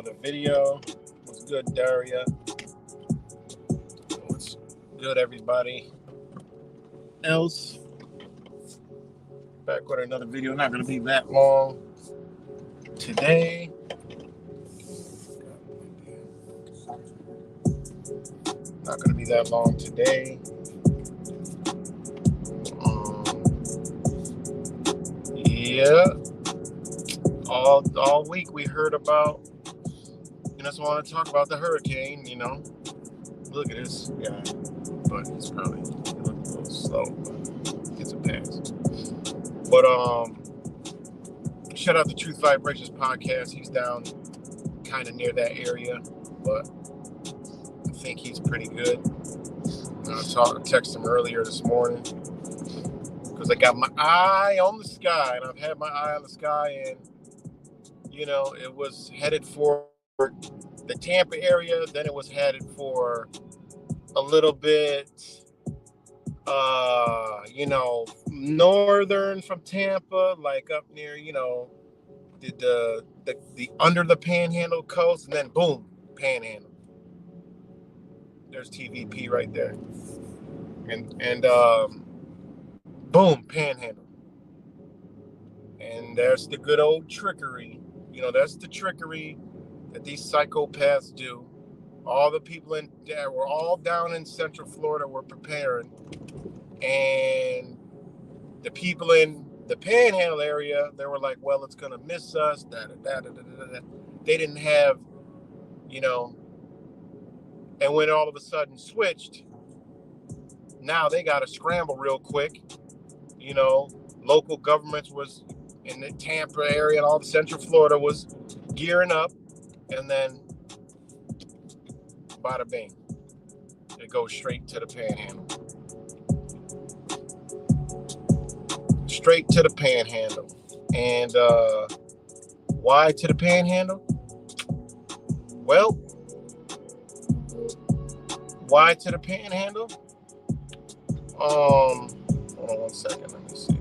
another video. What's good, Daria? What's good, everybody else? Back with another video. Not going to be that long today. Not going to be that long today. Yeah. All week we heard about, just want to talk about the hurricane, Look at this guy. But he's probably looking a little slow, but gets a pass. But shout out to Truth Vibrations podcast. He's down kind of near that area, but I think he's pretty good. I texted him earlier this morning because I got my eye on the sky, and I've had my eye on the sky, and it was headed for the Tampa area. Then it was headed for a little bit, northern from Tampa, like up near, the under the Panhandle coast, and then boom, Panhandle. There's TVP right there, and boom, Panhandle, and there's the good old trickery. That's the trickery that these psychopaths do. All the people that were all down in Central Florida were preparing, and the people in the Panhandle area, they were like, well, it's going to miss us. They didn't have, and when all of a sudden switched, now they got to scramble real quick. Local governments was in the Tampa area, and all of Central Florida was gearing up, and then bada bing, it goes straight to the Panhandle. Straight to the Panhandle. And why to the Panhandle? Well, why to the Panhandle? Hold on one second, let me see.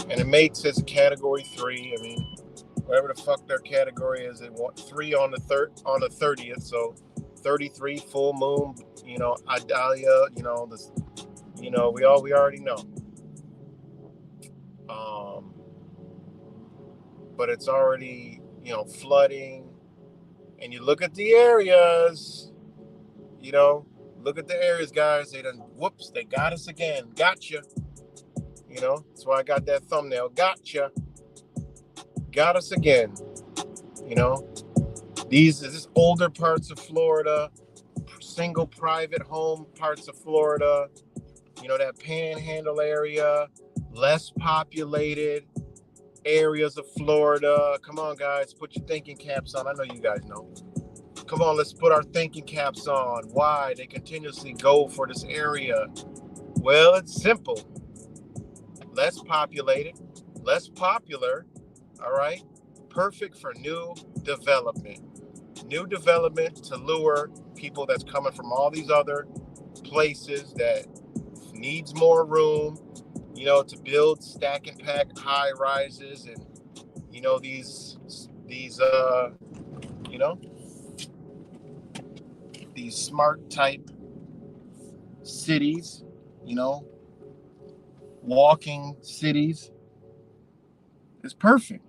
And it makes it a category 3. I mean, whatever the fuck their category is, they want 3 on the 30th, so 33 full moon, Idalia, we already know. But it's already, flooding, and you look at the areas, look at the areas, guys. They got us again. Gotcha. That's why I got that thumbnail. Gotcha. Got us again. This older parts of Florida, single private home parts of Florida, that Panhandle area, less populated areas of Florida. Come on, guys, put your thinking caps on. I know you guys know. Come on, let's put our thinking caps on. Why they continuously go for this area? Well, it's simple. Less populated, less popular, all right? Perfect for new development. New development to lure people that's coming from all these other places that needs more room, to build stack and pack high rises, and, these smart type cities, walking cities. It's perfect.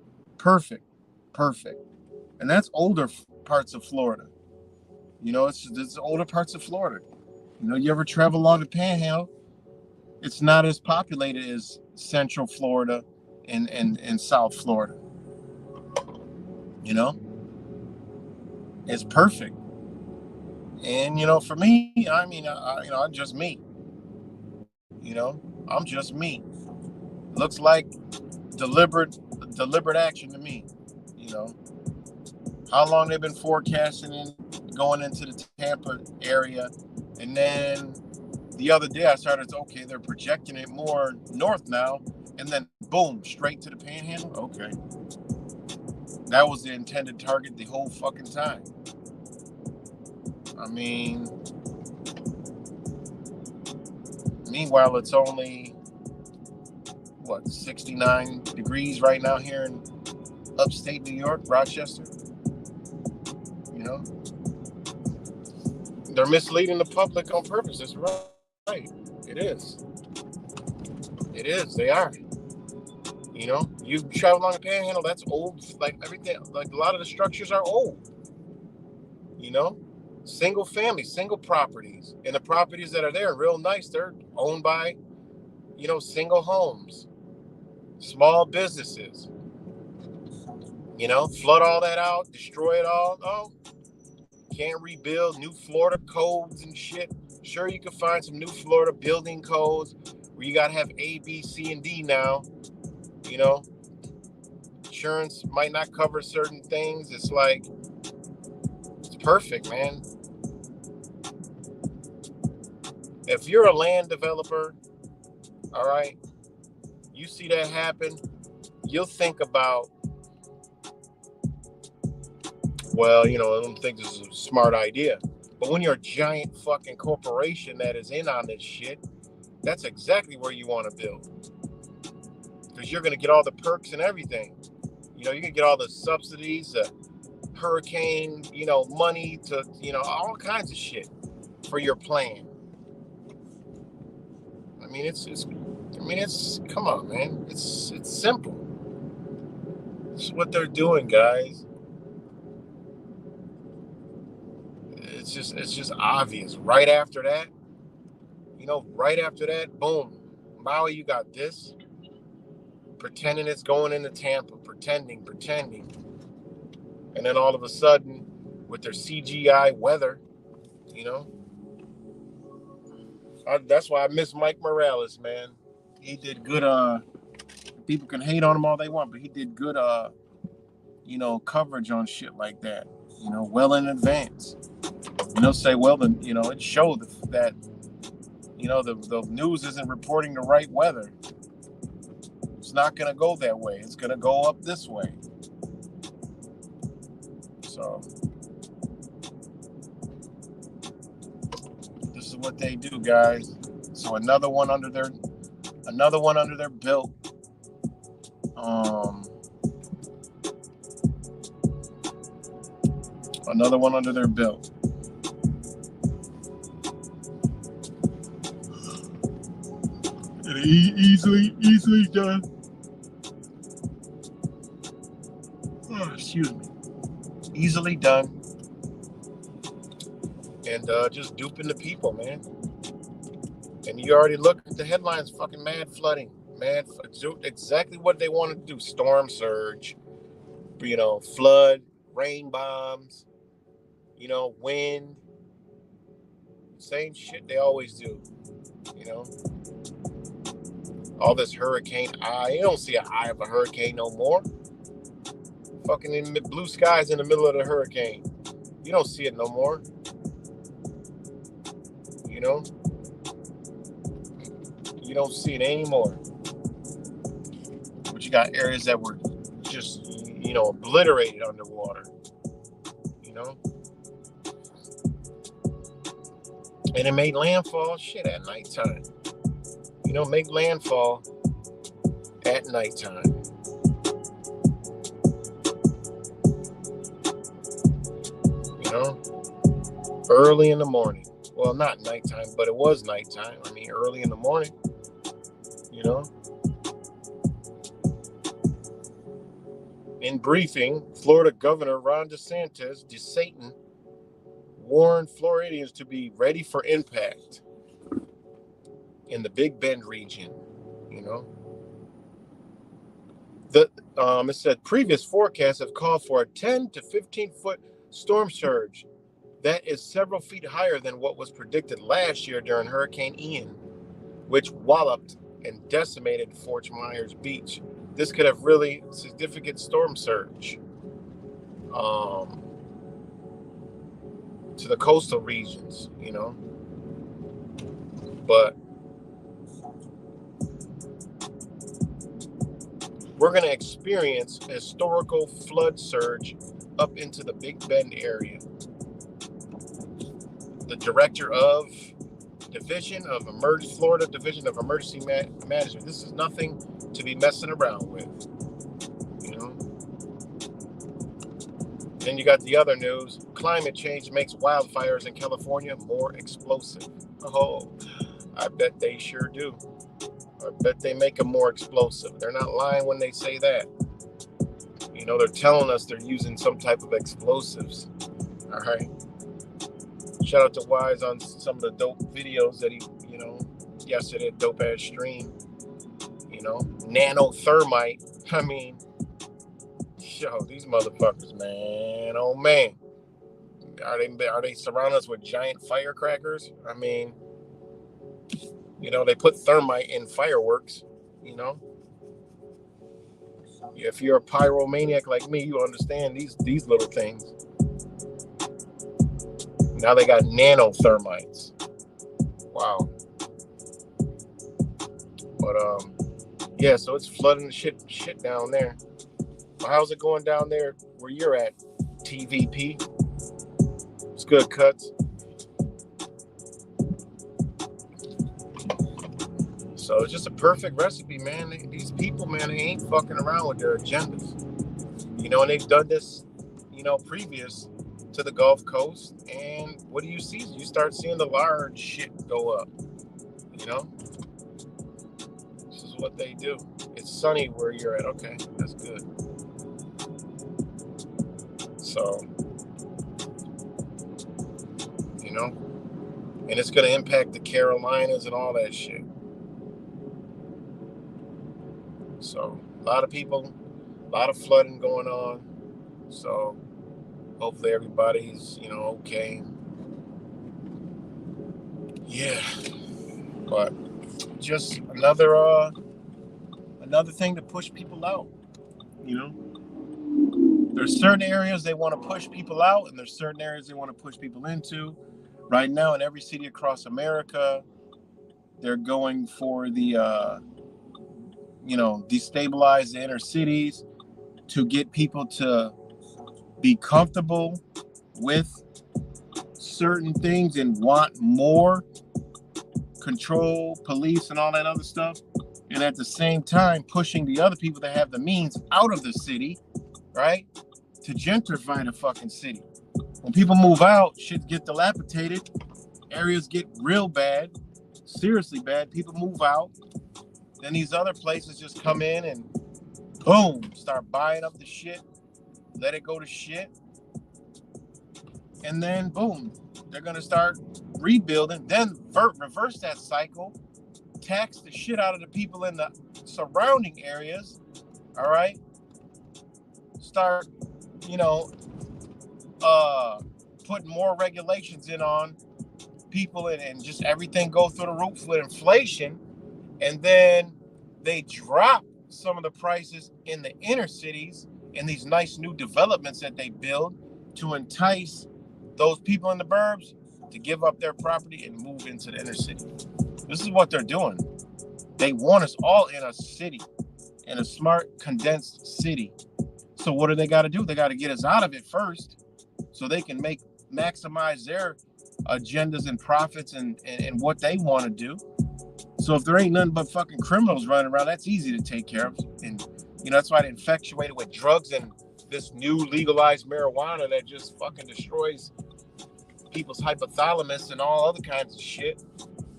And that's older parts of Florida. It's older parts of Florida. You ever travel along the Panhandle? It's not as populated as Central Florida and South Florida. It's perfect. And for me, I mean, I'm just me. I'm just me. Looks like deliberate action to me. How long they've been forecasting going into the Tampa area, and then the other day I started to, okay, they're projecting it more north now, and then boom, straight to the Panhandle. Okay, that was the intended target the whole fucking time. I mean, meanwhile, it's only 69 degrees right now here upstate New York, Rochester. You know, they're misleading the public on purpose. That's right. It is. It is. They are. You know, you travel along the Panhandle. That's old. Like everything. Like a lot of the structures are old. You know, single family, single properties, and the properties that are there are real nice. They're owned by, single homes, small businesses. You know, flood all that out, destroy it all. Oh, can't rebuild. New Florida codes and shit. Sure, you can find some new Florida building codes where you got to have A, B, C, and D now. You know, insurance might not cover certain things. It's like, it's perfect, man. If you're a land developer, all right, you see that happen, you'll think about, well, I don't think this is a smart idea. But when you're a giant fucking corporation that is in on this shit, that's exactly where you want to build. Because you're going to get all the perks and everything. You can get all the subsidies, hurricane, money to, all kinds of shit for your plan. I mean, it's come on, man. It's simple. It's what they're doing, guys. It's just obvious. Right after that, boom, Maui, you got this. Pretending it's going into Tampa, pretending. And then all of a sudden, with their CGI weather, that's why I miss Mike Morales, man. He did good, people can hate on him all they want, but he did good, coverage on shit like that, well in advance. Say, well, then, it showed that, the news isn't reporting the right weather. It's not going to go that way. It's going to go up this way. So this is what they do, guys. So another one under their belt. Another one under their belt. Easily done. Oh, excuse me. Easily done. And just duping the people, man. And you already look at the headlines, fucking mad flooding. Exactly what they wanted to do. Storm surge, flood, rain bombs, wind. Same shit they always do, all this hurricane eye. You don't see an eye of a hurricane no more. Fucking in blue skies in the middle of the hurricane. You don't see it no more. You don't see it anymore. But you got areas that were just, obliterated underwater. And it made landfall shit at nighttime. Make landfall at nighttime. Early in the morning. Well, not nighttime, but it was nighttime. I mean, early in the morning. In briefing, Florida Governor Ron DeSantis warned Floridians to be ready for impact in the Big Bend region. It said previous forecasts have called for a 10 to 15 foot storm surge that is several feet higher than what was predicted last year during Hurricane Ian, which walloped and decimated Fort Myers Beach. This could have really significant storm surge to the coastal regions, But we're going to experience a historical flood surge up into the Big Bend area. The director of Florida Division of Emergency Management. This is nothing to be messing around with. Then you got the other news. Climate change makes wildfires in California more explosive. Oh, I bet they sure do. I bet they make them more explosive. They're not lying when they say that. You know, they're telling us they're using some type of explosives. All right. Shout out to Wise on some of the dope videos that he, yesterday, dope ass stream. Nanothermite. I mean, yo, these motherfuckers, man. Oh man. Are they surrounding us with giant firecrackers? I mean, they put thermite in fireworks, you know. If you're a pyromaniac like me, you understand these little things. Now they got nanothermites. Wow. But yeah, so it's flooding the shit down there. How's it going down there where you're at, TVP? It's good, Cuts. So it's just a perfect recipe, man. These people, man, they ain't fucking around with their agendas. And they've done this, previous to the Gulf Coast. And what do you see? You start seeing the large shit go up. This is what they do. It's sunny where you're at. Okay, that's good. So, and it's going to impact the Carolinas and all that shit. So, a lot of people, a lot of flooding going on. So, hopefully everybody's, okay. Yeah. But just another thing to push people out. There's certain areas they want to push people out, and there's certain areas they want to push people into. Right now, in every city across America, they're going for the, destabilize the inner cities to get people to be comfortable with certain things and want more control, police, and all that other stuff. And at the same time, pushing the other people that have the means out of the city, right? To gentrify the fucking city. When people move out, shit get dilapidated. Areas get real bad, seriously bad. People move out. Then these other places just come in and boom, start buying up the shit. Let it go to shit. And then boom, they're going to start rebuilding. Then reverse that cycle. Tax the shit out of the people in the surrounding areas. All right. Start, putting more regulations in on people and just everything go through the roof with inflation. And then they drop some of the prices in the inner cities in these nice new developments that they build to entice those people in the burbs to give up their property and move into the inner city. This is what they're doing. They want us all in a city, in a smart, condensed city. So what do they got to do? They got to get us out of it first so they can maximize their agendas and profits and what they want to do. So if there ain't nothing but fucking criminals running around, that's easy to take care of. And, that's why they infatuated with drugs and this new legalized marijuana that just fucking destroys people's hypothalamus and all other kinds of shit.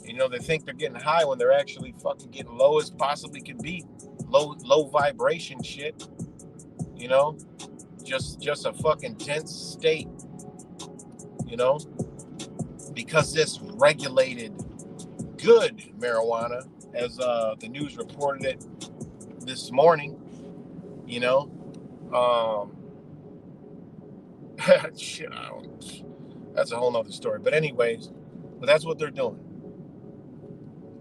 They think they're getting high when they're actually fucking getting low as possibly can be. Low vibration shit. Just a fucking tense state. Because this regulated good marijuana, as the news reported it this morning, shit, that's a whole nother story. But anyways, that's what they're doing.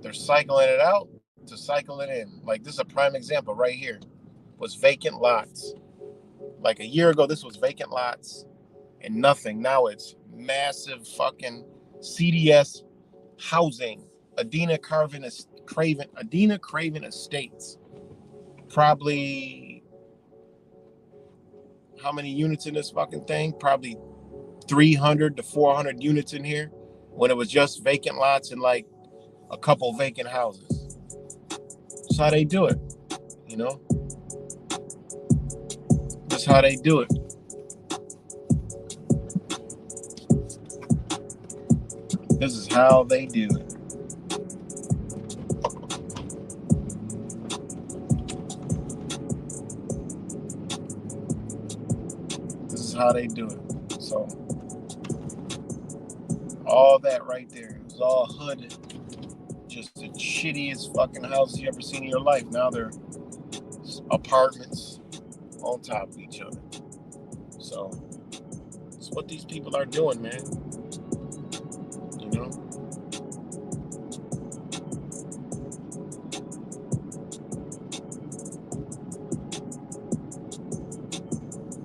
They're cycling it out to cycle it in. Like, this is a prime example right here. Was vacant lots. Like a year ago, this was vacant lots and nothing. Now it's massive fucking CDS housing. Adina Craven Estates. Probably how many units in this fucking thing? Probably 300 to 400 units in here when it was just vacant lots and like a couple vacant houses. That's how they do it, That's how they do it. This is how they do it. This is how they do it. So, all that right there, it was all hooded. Just the shittiest fucking houses you ever seen in your life. Now they're apartments on top of each other. So, it's what these people are doing, man. You know?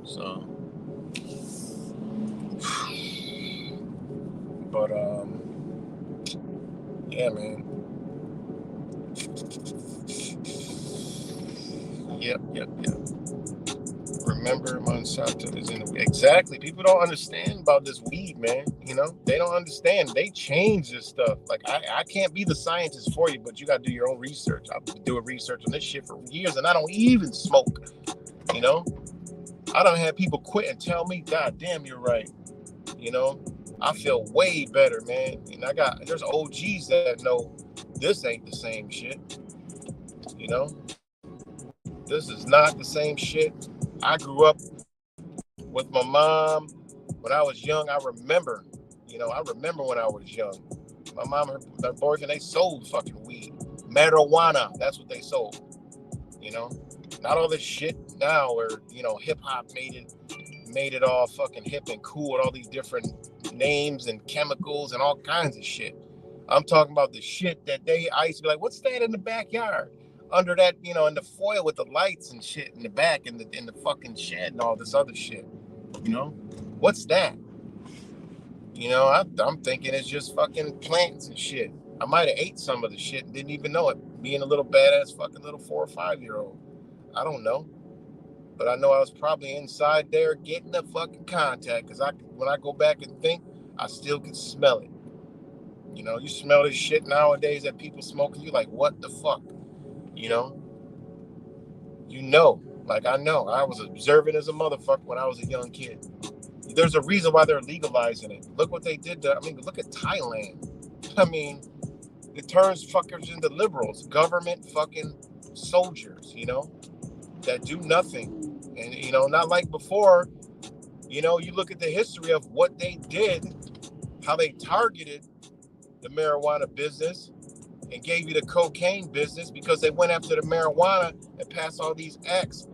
So, but, yeah, man. Yep. Remember, Monsanto is in the... Exactly. People don't understand about this weed, man. You know, they don't understand. They change this stuff. Like, I can't be the scientist for you, but you got to do your own research. I've been doing research on this shit for years, and I don't even smoke. You know, I don't have people quit and tell me, God damn, you're right. You know, I feel way better, man. And there's OGs that know this ain't the same shit. You know, this is not the same shit. I grew up with my mom when I was young. I remember when I was young. My mom and her boyfriend, they sold fucking weed. Marijuana, that's what they sold. You know, not all this shit now where, you know, hip hop made it all fucking hip and cool with all these different names and chemicals and all kinds of shit. I'm talking about the shit that I used to be like, what's that in the backyard? Under that, you know, in the foil with the lights and shit in the back, in the fucking shed and all this other shit. You know, what's that? You know, I'm thinking it's just fucking plants and shit. I might have ate some of the shit and didn't even know it, being a little badass fucking little 4 or 5-year-old. I don't know. But I know I was probably inside there getting the fucking contact, because when I go back and think, I still can smell it. You know, you smell this shit nowadays that people smoking, you like, what the fuck? You know? Like I know. I was observant as a motherfucker when I was a young kid. There's a reason why they're legalizing it. Look what they did look at Thailand. I mean, it turns fuckers into liberals, government fucking soldiers, you know, that do nothing. And, you know, not like before, you know, you look at the history of what they did, how they targeted the marijuana business and gave you the cocaine business because they went after the marijuana and passed all these acts.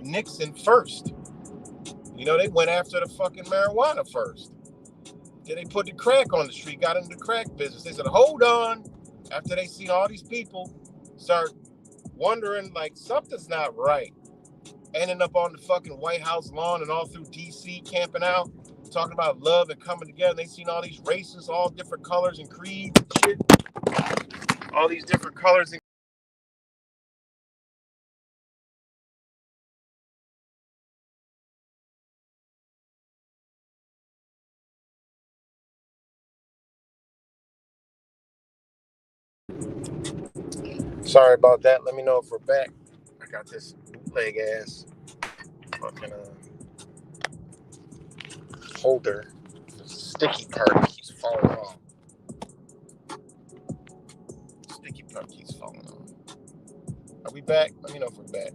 Nixon first. You know, they went after the fucking marijuana first. Then they put the crack on the street, got into the crack business. They said, hold on. After they seen all these people start wondering, like, something's not right. Ending up on the fucking White House lawn and all through D.C. camping out, talking about love and coming together. They seen all these races, all different colors and creeds and shit. All these different colors and sorry about that. Let me know if we're back. I got this bootleg ass fucking holder. The sticky part keeps falling off. Sticky part keeps falling off. Are we back? Let me know if we're back.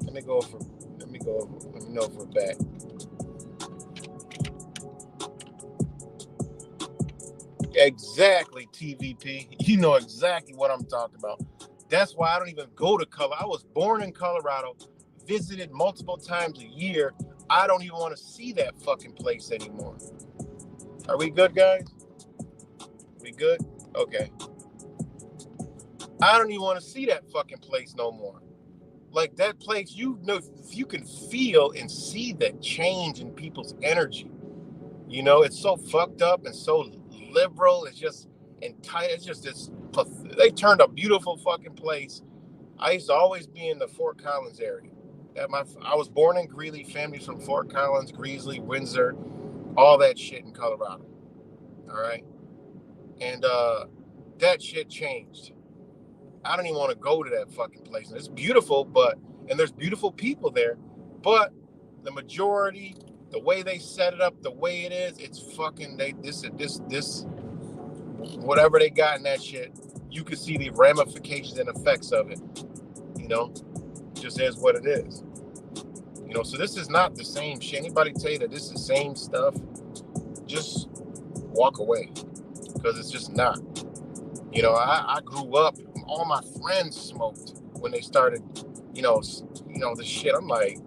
Let me know if we're back. Exactly, TVP. You know exactly what I'm talking about. That's why I don't even go to Colorado. I was born in Colorado, visited multiple times a year. I don't even want to see that fucking place anymore. Are we good, guys? We good? Okay. I don't even want to see that fucking place no more. Like that place, you know, you can feel and see that change in people's energy. You know, it's so fucked up and so liberal. It's just entitled. It's just this. They turned a beautiful fucking place. I used to always be in the Fort Collins area. I was born in Greeley. Families from Fort Collins, Greeley, Windsor, all that shit in Colorado. All right, and that shit changed. I don't even want to go to that fucking place. And it's beautiful, and there's beautiful people there, but the majority The way they set it up, the way it is, it's fucking this whatever they got in that shit. You can see the ramifications and effects of it. You know, just is what it is. You know, so this is not the same shit. Anybody tell you that this is the same stuff, just walk away, because it's just not. You know, I grew up, all my friends smoked when they started, the shit. I'm like,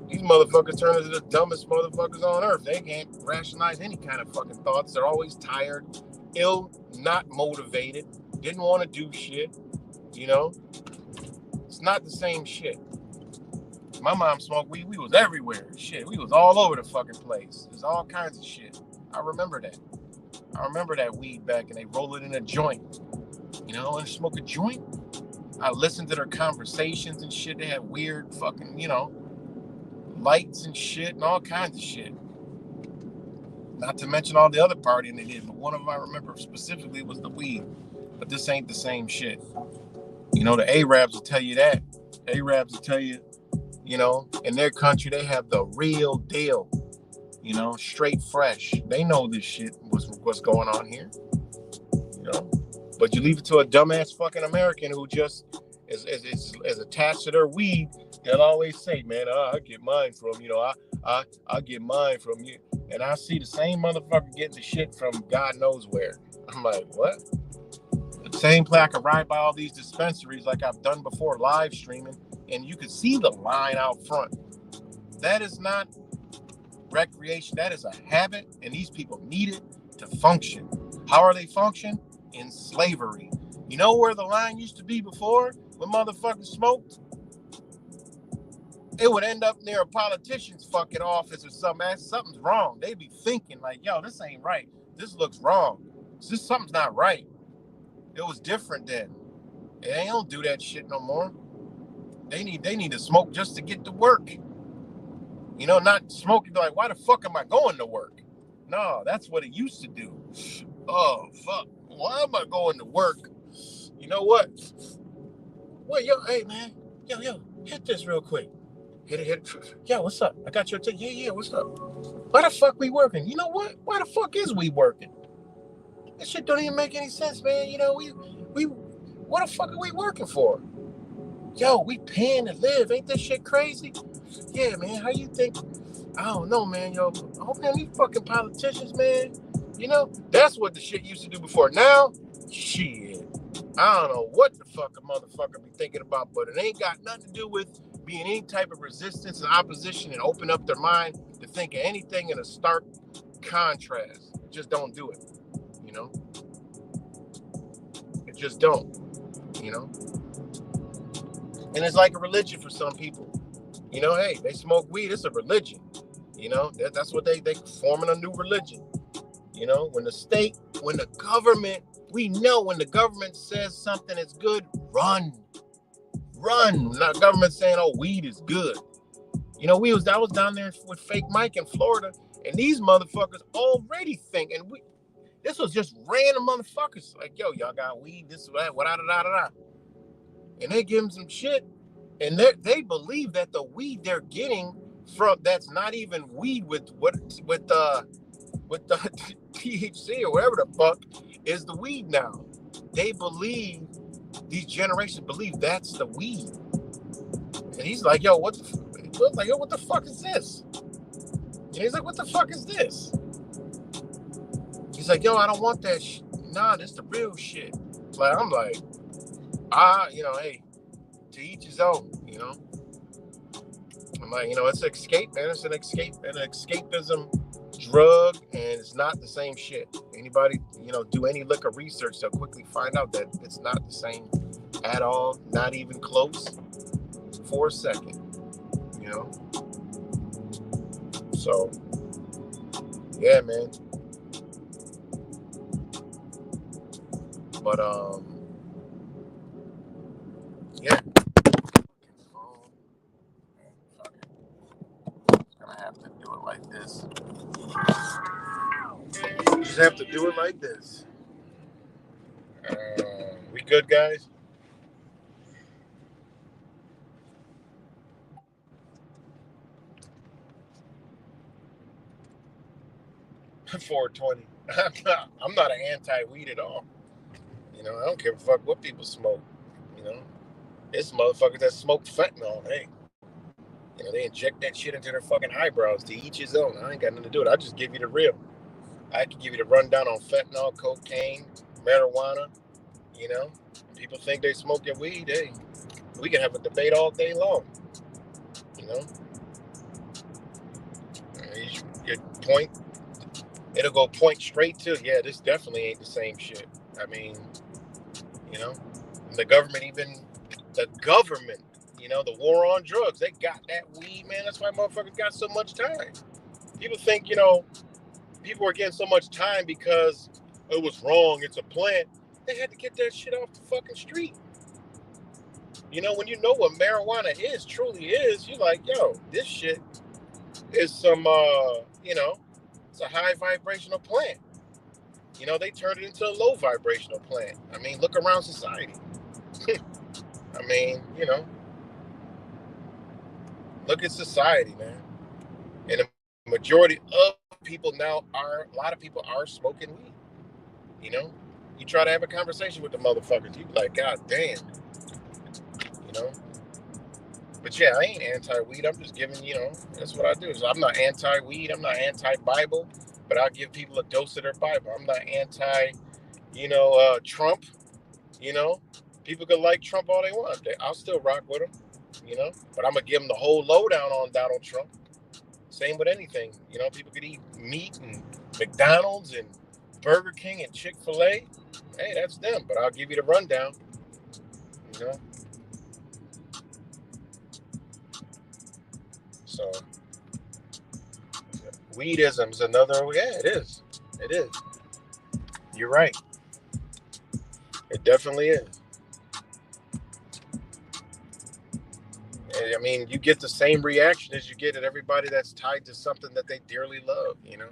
these motherfuckers turn into the dumbest motherfuckers on earth. They can't rationalize any kind of fucking thoughts. They're always tired, ill, not motivated, didn't want to do shit. You know, it's not the same shit. My mom smoked weed. We was everywhere. Shit, we was all over the fucking place. There's all kinds of shit. I remember that. I remember that weed back, and they roll it in a joint. You know, and smoke a joint. I listened to their conversations and shit. They had weird fucking, lights and shit and all kinds of shit. Not to mention all the other partying they did, but one of them I remember specifically was the weed. But this ain't the same shit. You know, the Arabs will tell you that. Arabs will tell you, in their country they have the real deal. Straight fresh. They know this shit, what's going on here. But you leave it to a dumbass fucking American who just is attached to their weed. They'll always say, man, I get mine from, I get mine from you. And I see the same motherfucker getting the shit from God knows where. I'm like, what? The same place I could ride by all these dispensaries like I've done before, live streaming, and you could see the line out front. That is not recreation. That is a habit, and these people need it to function. How are they function? In slavery. You know where the line used to be before when motherfuckers smoked? It would end up near a politician's fucking office or something. Something's wrong. They'd be thinking like, yo, this ain't right. This looks wrong. Something's not right. It was different then. They don't do that shit no more. They need to smoke just to get to work. Not smoking like, why the fuck am I going to work? No, that's what it used to do. Oh, fuck. Why am I going to work? You know what? Wait, yo, hey, man. Yo, hit this real quick. Hit it. Yo, what's up? I got your ticket. Yeah, what's up? Why the fuck we working? You know what? Why the fuck is we working? This shit don't even make any sense, man. We what the fuck are we working for? Yo, we paying to live. Ain't this shit crazy? Yeah, man. How you think? I don't know, man. Yo, oh man, these fucking politicians, man. That's what the shit used to do before. Now, shit. I don't know what the fuck a motherfucker be thinking about, but it ain't got nothing to do with being any type of resistance and opposition and open up their mind to think of anything in a stark contrast. Just don't do it. It just don't. And it's like a religion for some people. Hey, they smoke weed. It's a religion. That's what they forming a new religion. When the government, we know when the government says something is good, run. Not government saying, oh, weed is good. I was down there with Fake Mike in Florida, and these motherfuckers already think, and this was just random motherfuckers. Like, yo, y'all got weed, this, that, da. And they give them some shit, and they believe that the weed they're getting from, that's not even weed with the THC or whatever the fuck is the weed now. They believe, these generations believe that's the weed. And he's like, yo, what the fuck is this? And he's like, what the fuck is this? He's like, yo, I don't want that shit. Nah, this the real shit. Like, I'm like, hey, to each his own, I'm like, it's an escape, man. It's an escapism drug, and it's not the same shit. Anybody, do any liquor research, they'll quickly find out that it's not the same at all, not even close for a second, So, yeah, man. But, yeah. Gonna have to do it like this. Just have to do it like this. We good, guys? 420. I'm not an anti-weed at all. You know, I don't give a fuck what people smoke. You know, it's motherfuckers that smoke fentanyl. Hey, you know, they inject that shit into their fucking eyebrows. To each his own. I ain't got nothing to do with it. I just give you the real. I can give you the rundown on fentanyl, cocaine, marijuana. You know, people think they smoking weed. Hey, we can have a debate all day long. You know, your point, it'll go point straight to, yeah, this definitely ain't the same shit. I mean, you know, the government, you know, the war on drugs, they got that weed, man. That's why motherfuckers got so much time. People think, you know, people were getting so much time because it was wrong. It's a plant. They had to get that shit off the fucking street. You know, when you know what marijuana truly is, you're like, yo, this shit is some, you know, it's a high vibrational plant. You know, they turned it into a low vibrational plant. I mean, look around society. I mean, you know, look at society, man. And the majority of people now a lot of people are smoking weed. You know, you try to have a conversation with the motherfuckers, you be like, God damn. You know, but yeah, I ain't anti-weed. I'm just giving, you know, that's what I do. So I'm not anti-weed. I'm not anti-Bible, but I'll give people a dose of their Bible. I'm not anti, you know, Trump. You know, people could like Trump all they want. I'll still rock with him, you know, but I'm going to give them the whole lowdown on Donald Trump. Same with anything. You know, people could eat meat and McDonald's and Burger King and Chick-fil-A. Hey, that's them, but I'll give you the rundown, you know. So, weedism is another, yeah, it is. It is. You're right. It definitely is. I mean, you get the same reaction as you get at everybody that's tied to something that they dearly love, you know.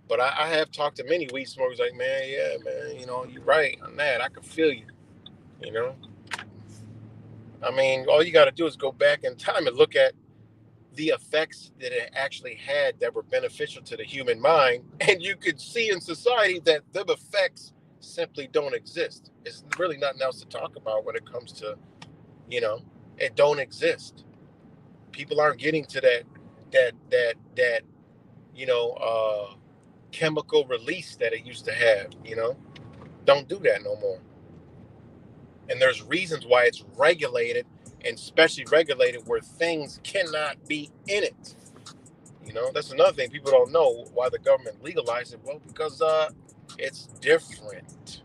But I have talked to many weed smokers like, man, yeah, man, you know, you're right on that. I can feel you, you know. I mean, all you got to do is go back in time and look at the effects that it actually had that were beneficial to the human mind. And you could see in society that the effects simply don't exist. It's really nothing else to talk about when it comes to, you know, it don't exist. People aren't getting to that you know, chemical release that it used to have, you know. Don't do that no more. And there's reasons why it's regulated, and especially regulated where things cannot be in it. You know, that's another thing people don't know why the government legalized it. Well, because it's different.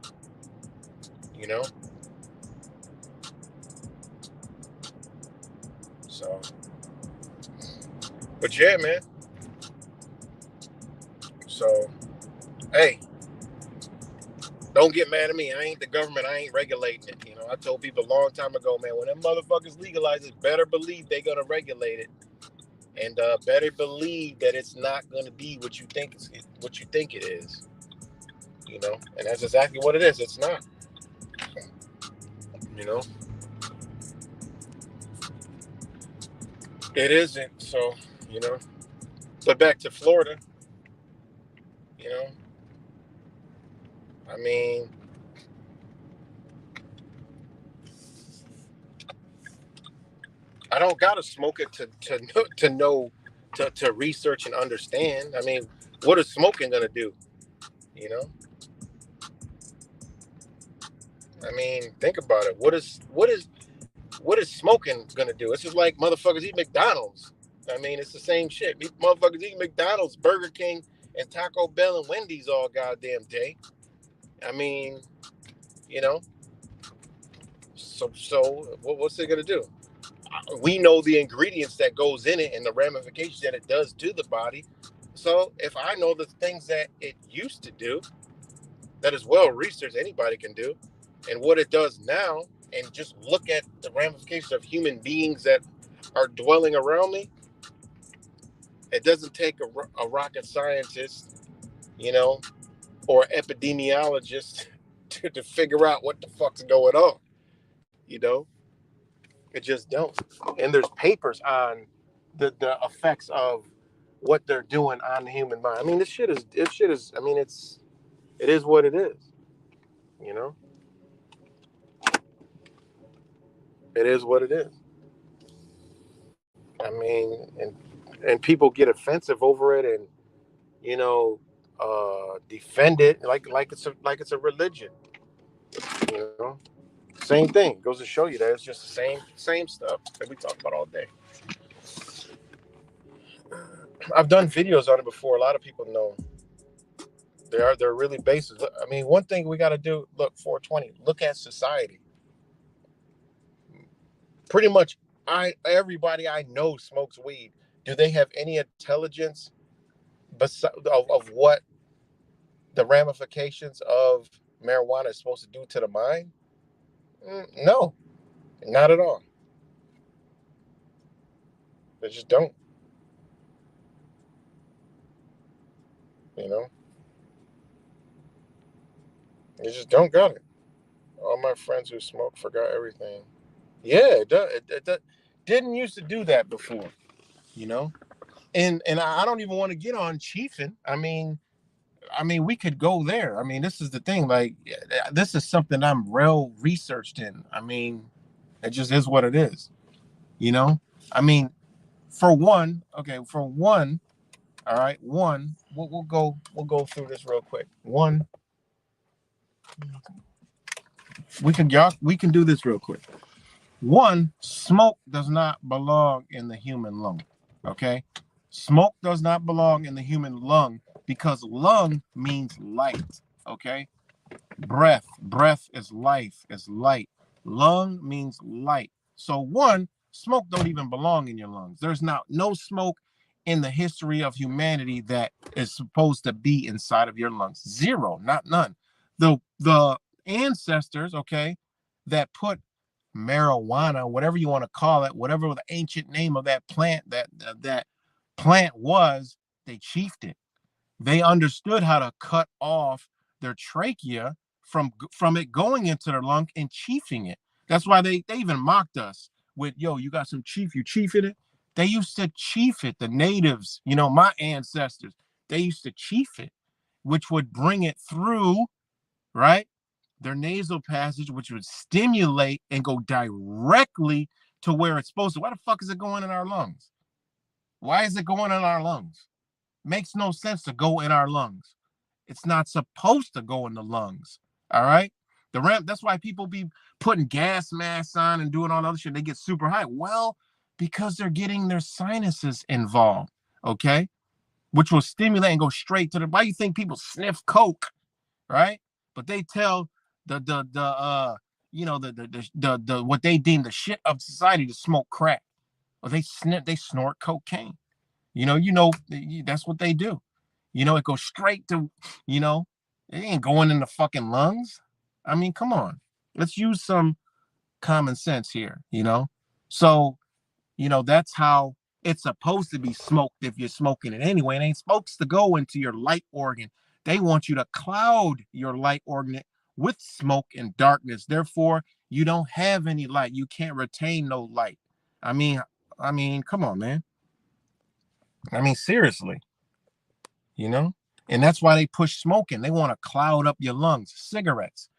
You know. So, but yeah, man. So, hey, don't get mad at me. I ain't the government. I ain't regulating it. You know, I told people a long time ago, man, when them motherfuckers legalize it, better believe they're gonna regulate it, and better believe that it's not gonna be what you think it is. You know, and that's exactly what it is. It's not. You know, it isn't. So, you know, but back to Florida. You know, I mean, I don't gotta smoke it to know to research and understand. I mean, what is smoking gonna do? You know, I mean, think about it. What is smoking gonna do? It's just like motherfuckers eat McDonald's. I mean, it's the same shit. Motherfuckers eat McDonald's, Burger King, and Taco Bell and Wendy's all goddamn day. I mean, you know, so what's it gonna do? We know the ingredients that goes in it and the ramifications that it does to the body. So if I know the things that it used to do, that is well researched, anybody can do, and what it does now, and just look at the ramifications of human beings that are dwelling around me, it doesn't take a rocket scientist, you know, or epidemiologist to figure out what the fuck's going on, you know. It just don't. And there's papers on the effects of what they're doing on the human mind. I mean, this shit is. I mean, it is what it is. You know, it is what it is. I mean, and people get offensive over it, and you know, defend it like it's a religion. You know, same thing goes to show you that it's just the same stuff that we talk about all day. I've done videos on it before. A lot of people know they're really bases. I mean, one thing we got to do. Look, 420. Look at society. Pretty much, everybody I know smokes weed. Do they have any intelligence of what the ramifications of marijuana is supposed to do to the mind? No, not at all. They just don't. You know, they just don't got it. All my friends who smoke forgot everything. Yeah, it didn't used to do that before. You know, and I don't even want to get on chiefing. I mean, we could go there. I mean, this is the thing. Like, this is something I'm well researched in. I mean, it just is what it is. You know, I mean, for one, okay, for one, all right, one, we'll go through this real quick. One, we can do this real quick. One, smoke does not belong in the human lung. Okay, smoke does not belong in the human lung because lung means light. Okay, breath is life, is light. Lung means light. So one, smoke don't even belong in your lungs. There's no smoke in the history of humanity that is supposed to be inside of your lungs. Zero, not none. The ancestors, okay, that put marijuana, whatever you want to call it, whatever the ancient name of that plant that plant was, they chiefed it. They understood how to cut off their trachea from it going into their lung and chiefing it. That's why they even mocked us with, yo, you got some chief, you chiefing it. They used to chief it. The natives, my ancestors, they used to chief it, which would bring it through, right? Their nasal passage, which would stimulate and go directly to where it's supposed to. Why the fuck is it going in our lungs? Why is it going in our lungs? Makes no sense to go in our lungs. It's not supposed to go in the lungs. All right. That's why people be putting gas masks on and doing all that other shit. They get super high. Well, because they're getting their sinuses involved. Okay. Which will stimulate and go straight to the. Why do you think people sniff coke? Right. But they tell the what they deem the shit of society to smoke crack. Or they snort cocaine. That's what they do. It goes straight to, it ain't going in the fucking lungs. I mean, come on. Let's use some common sense here, So, that's how it's supposed to be smoked if you're smoking it anyway. It ain't supposed to go into your light organ. They want you to cloud your light organ with smoke and darkness. Therefore, you don't have any light. You can't retain no light. I mean, come on, man. I mean, seriously, you know? And that's why they push smoking. They want to cloud up your lungs. Cigarettes.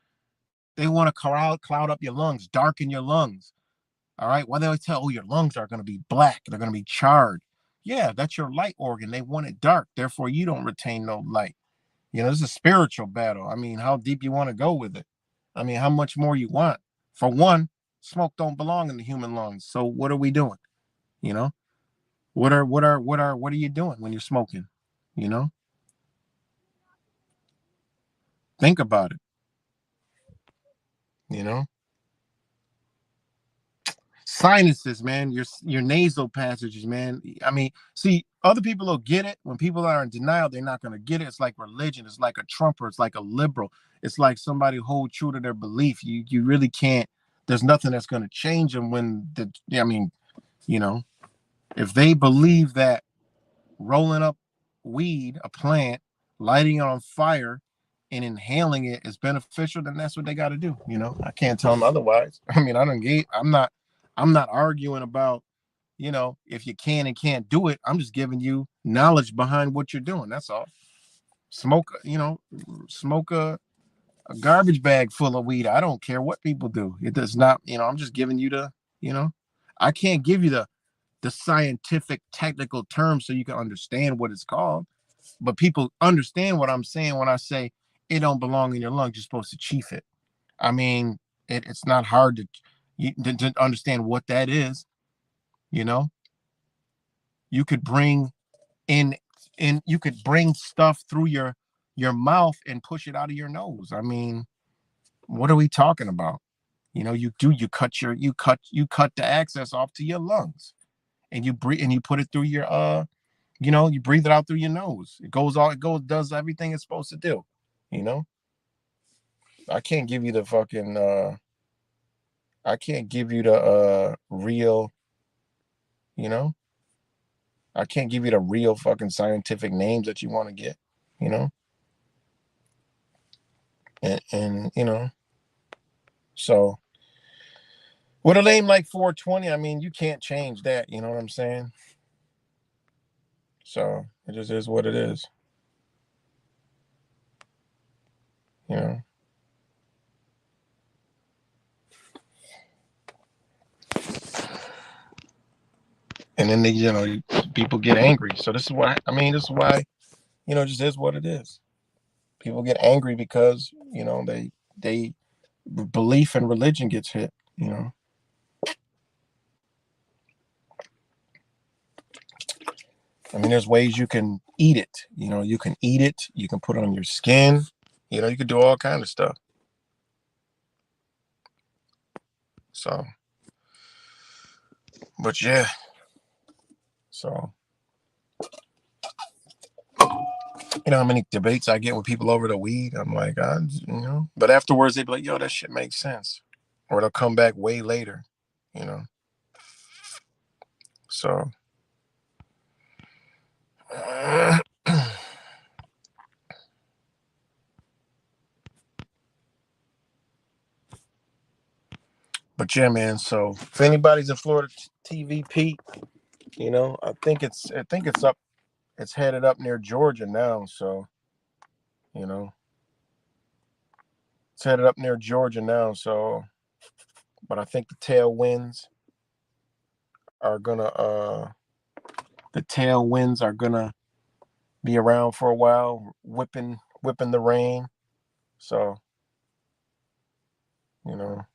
They want to cloud up your lungs, darken your lungs. All right. Why they always tell, your lungs are going to be black. They're going to be charred. Yeah, that's your light organ. They want it dark. Therefore, you don't retain no light. This is a spiritual battle. I mean, how deep you want to go with it. I mean, how much more you want. For one, smoke don't belong in the human lungs. So what are we doing? You know? What are you doing when you're smoking? You know? Think about it. You know? Sinuses, man, your nasal passages, man. I mean, see, other people will get it. When people are in denial, they're not going to get it. It's like religion. It's like a Trumper. It's like a liberal. It's like somebody who hold true to their belief. You really can't. There's nothing that's going to change them if they believe that rolling up weed, a plant, lighting it on fire, and inhaling it is beneficial, then that's what they got to do. I can't tell them otherwise. I mean, I'm not arguing about if you can and can't do it, I'm just giving you knowledge behind what you're doing. That's all. Smoke, smoke a garbage bag full of weed. I don't care what people do. It does not, I'm just giving you you know, I can't give you the scientific technical terms so you can understand what it's called. But people understand what I'm saying when I say it don't belong in your lungs. You're supposed to chief it. I mean, it's not hard to understand what that is. You know, you could bring in you could bring stuff through your mouth and push it out of your nose. I mean, what are we talking about? You cut the access off to your lungs, and you breathe and you put it through your you breathe it out through your nose. Does everything it's supposed to do. You know, I can't give you the fucking I can't give you the real, you know, I can't give you the real fucking scientific names that you want to get, you know, and so with a name like 420, I mean, you can't change that. You know what I'm saying? So it just is what it is. You know. And then people get angry. So this is why this is why, it just is what it is. People get angry because, they belief in religion gets hit, I mean, there's ways you can eat it. You can eat it. You can put it on your skin. You can do all kind of stuff. So, but yeah. So, how many debates I get with people over the weed? I'm like, But afterwards, they be like, yo, that shit makes sense. Or they'll come back way later, you know. So, but yeah, man. So if anybody's in Florida TVP, I think it's up. It's headed up near Georgia now. So, it's headed up near Georgia now. So, but I think are gonna the tailwinds are gonna be around for a while, whipping the rain. So, you know,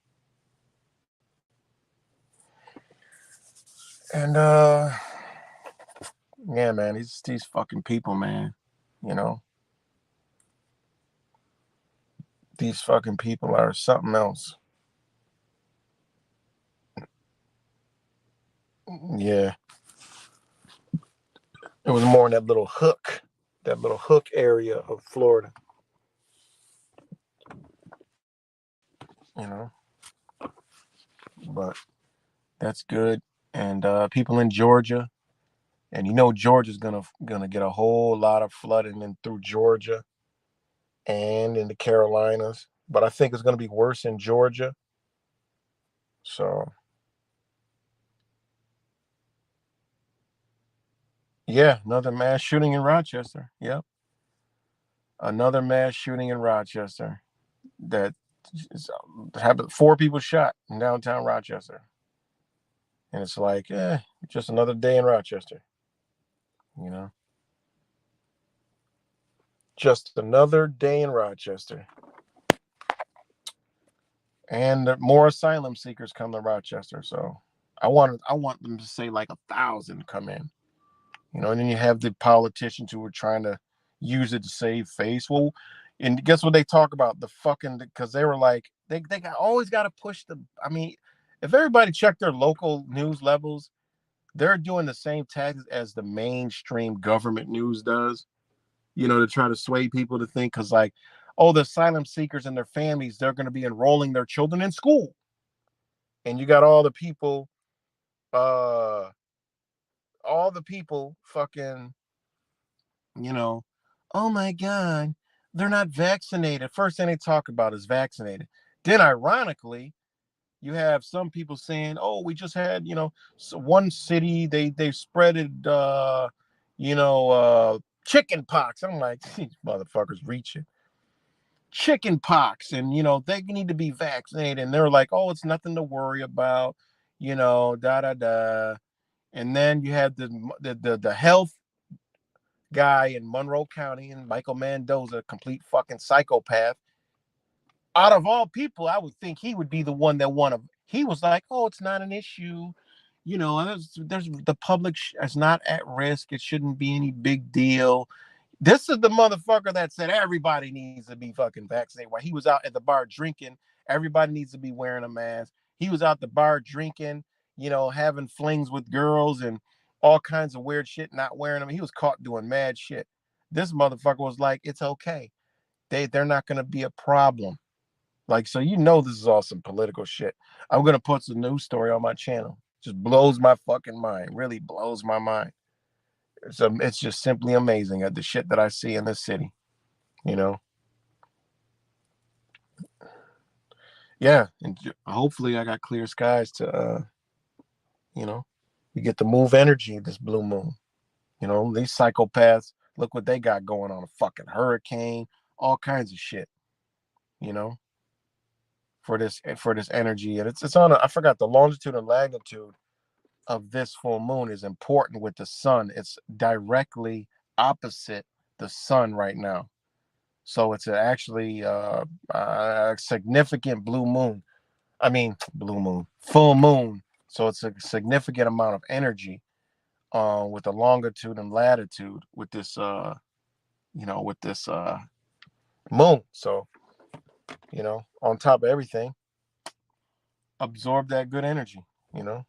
and yeah, man, these fucking people, man. You know, these fucking people are something else. Yeah, it was more in that little hook area of Florida. You know, but that's good. And people in Georgia, and Georgia's gonna get a whole lot of flooding in through Georgia and in the Carolinas. But I think it's gonna be worse in Georgia. So yeah, another mass shooting in Rochester. Yep, another mass shooting in Rochester. That happened. 4 people shot in downtown Rochester, and it's like, just another day in Rochester. You know, just another day in Rochester. And more asylum seekers come to Rochester. So I want them to say like 1,000 come in. And then you have the politicians who are trying to use it to save face. Well, and guess what they talk about? The fucking, because they were like, they always got to push the. I mean, if everybody checked their local news levels, they're doing the same tactics as the mainstream government news does. To try to sway people to think, because like, oh, the asylum seekers and their families, they're going to be enrolling their children in school, and you got uh all the people fucking, you know, oh my God, they're not vaccinated. First thing they talk about is vaccinated. Then, ironically, You have some people saying, "Oh, we just had, so one city they spread it, you know, chicken pox." I'm like, these motherfuckers reaching chicken pox, and they need to be vaccinated. And they're like, "Oh, it's nothing to worry about," da da da. And then you had the health guy in Monroe County, and Michael Mendoza, a complete fucking psychopath. Out of all people, I would think he would be the one that won. He was like, "Oh, it's not an issue. There's the public is not at risk. It shouldn't be any big deal." This is the motherfucker that said everybody needs to be fucking vaccinated. While he was out at the bar drinking, everybody needs to be wearing a mask. He was out the bar drinking, having flings with girls and all kinds of weird shit, not wearing them. He was caught doing mad shit. This motherfucker was like, it's okay. They're not gonna be a problem. Like, so this is all some political shit. I'm gonna put some news story on my channel. Just blows my fucking mind. Really blows my mind. So it's just simply amazing at the shit that I see in this city. You know. Yeah, and hopefully I got clear skies to we get to move energy this blue moon. These psychopaths, look what they got going on, a fucking hurricane, all kinds of shit, you know, for this energy. And it's on I forgot the longitude and magnitude of this full moon is important with the sun. It's directly opposite the sun right now. So it's actually a significant blue moon. I mean, blue moon, full moon. So it's a significant amount of energy with the longitude and latitude with this, moon. So, on top of everything, absorb that good energy, you know.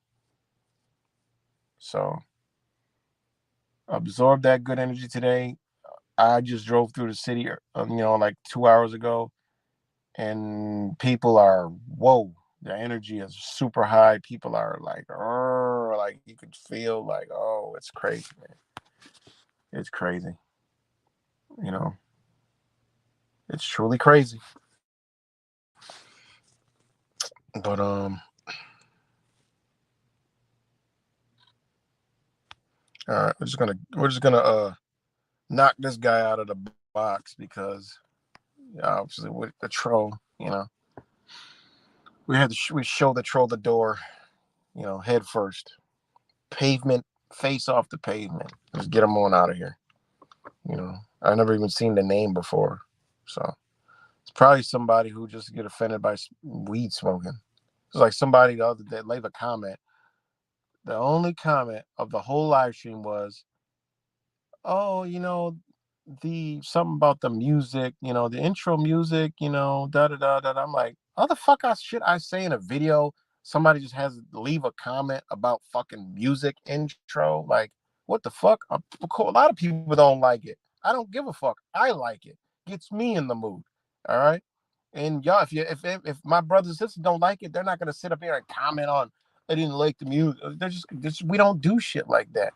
So absorb that good energy today. I just drove through the city, like 2 hours ago, and people are whoa. The energy is super high. People are like you could feel like, oh, it's crazy, man. It's crazy. You know, it's truly crazy. But we're just gonna knock this guy out of the box because obviously with the troll, we show the troll the door, head first, pavement, face off the pavement. Just get him on out of here. I never even seen the name before, so it's probably somebody who just get offended by weed smoking. It's like somebody the other day leave a comment. The only comment of the whole live stream was, "Oh, the something about the music, the intro music, da da da da." I'm like, how the fuck should I say in a video? Somebody just has to leave a comment about fucking music intro. Like, what the fuck? A lot of people don't like it. I don't give a fuck. I like it. Gets me in the mood. All right. And y'all, if my brothers and sisters don't like it, they're not gonna sit up here and comment on I didn't like the music. They're just we don't do shit like that.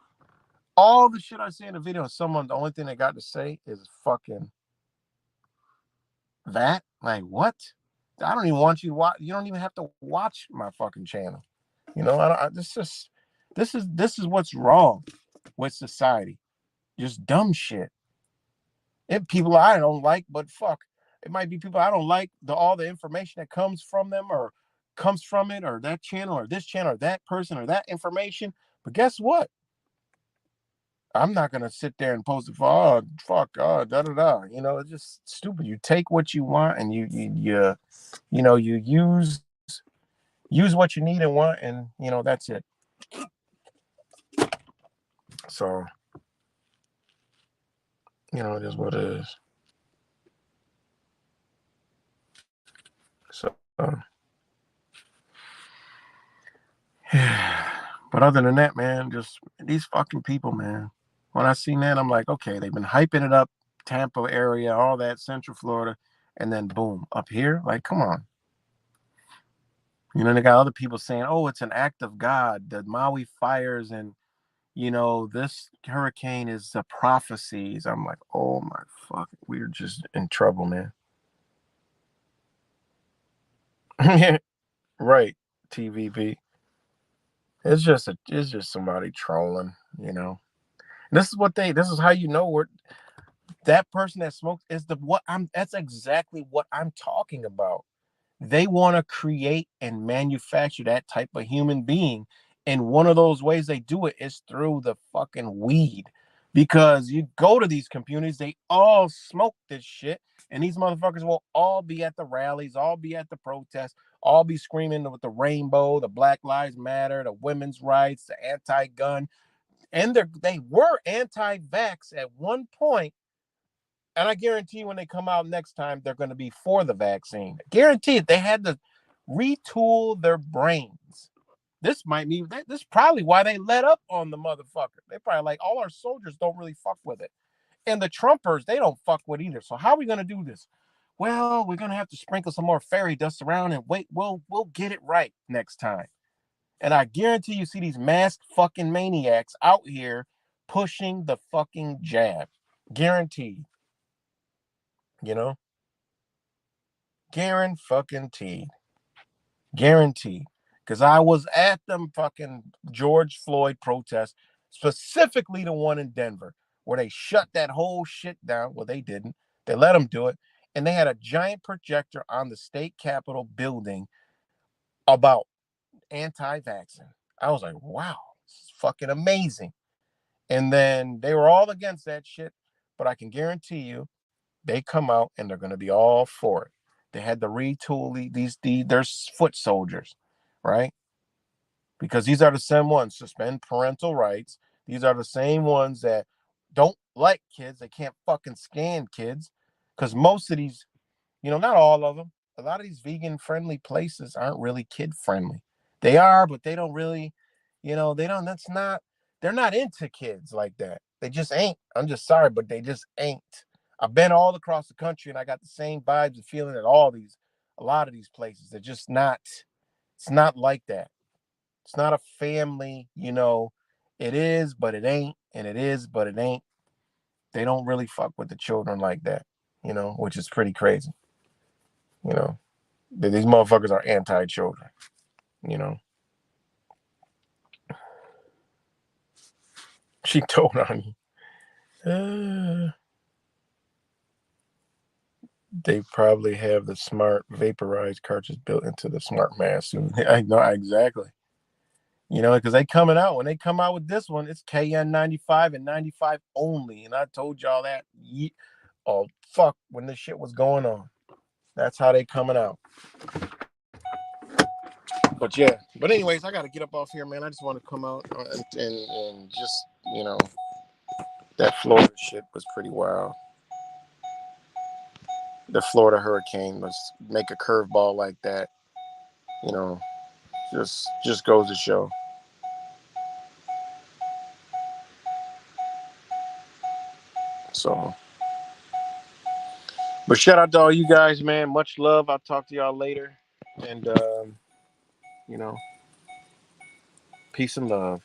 All the shit I say in the video, the only thing they got to say is fucking that. Like, what? I don't even want you to watch. You don't even have to watch my fucking channel. I don't. This is what's wrong with society. Just dumb shit. And people I don't like, but fuck, it might be people I don't like. All the information that comes from them or comes from it, or that channel, or this channel, or that person, or that information. But guess what? I'm not gonna sit there and post it for fuck da da da. It's just stupid. You take what you want and you use what you need and want, and that's it. So it is what it is. So but other than that, man, just these fucking people, man. When I seen that, I'm like, okay, they've been hyping it up, Tampa area, all that, Central Florida, and then boom, up here, like, come on. They got other people saying, oh, it's an act of God, the Maui fires, and this hurricane is the prophecies. I'm like, oh my fuck, we're just in trouble, man. Right. TVP. It's just somebody trolling, This is how you know where that person that smokes is that's exactly what I'm talking about. They want to create and manufacture that type of human being. And one of those ways they do it is through the fucking weed. Because you go to these communities, they all smoke this shit. And these motherfuckers will all be at the rallies, all be at the protests, all be screaming with the rainbow, the Black Lives Matter, the women's rights, the anti-gun. And they were anti-vax at one point. And I guarantee when they come out next time, they're going to be for the vaccine. Guarantee it. They had to retool their brains. This is probably why they let up on the motherfucker. They probably like, all our soldiers don't really fuck with it. And the Trumpers, they don't fuck with either. So how are we going to do this? Well, we're going to have to sprinkle some more fairy dust around and wait. We'll get it right next time. And I guarantee you see these masked fucking maniacs out here pushing the fucking jab. Guaranteed. Guaranteed. Because I was at them fucking George Floyd protests, specifically the one in Denver, where they shut that whole shit down. Well, they didn't. They let them do it. And they had a giant projector on the state capitol building about anti-vaccine. I was like, wow, this is fucking amazing. And then they were all against that shit. But I can guarantee you, they come out and they're going to be all for it. They had to retool their foot soldiers, right? Because these are the same ones, suspend parental rights. These are the same ones that don't like kids. They can't fucking stand kids. Because most of these, not all of them, a lot of these vegan friendly places aren't really kid friendly. They are, but they don't really, they're not into kids like that. They just ain't. I'm just sorry, but they just ain't. I've been all across the country and I got the same vibes and feeling at a lot of these places. They're just not, it's not like that. It's not a family, it is, but it ain't, and it is, but it ain't. They don't really fuck with the children like that, which is pretty crazy. These motherfuckers are anti-children, She told on you. They probably have the smart vaporized cartridge built into the smart mask. I know exactly. Because when they come out with this one, it's KN95 and 95 only. And I told y'all that. Oh, fuck, when this shit was going on. That's how they coming out. But yeah. But anyways, I got to get up off here, man. I just want to come out and just, that Florida shit was pretty wild. The Florida hurricane was make a curveball like that, just goes to show. So, but shout out to all you guys, man. Much love. I'll talk to y'all later. And, peace and love.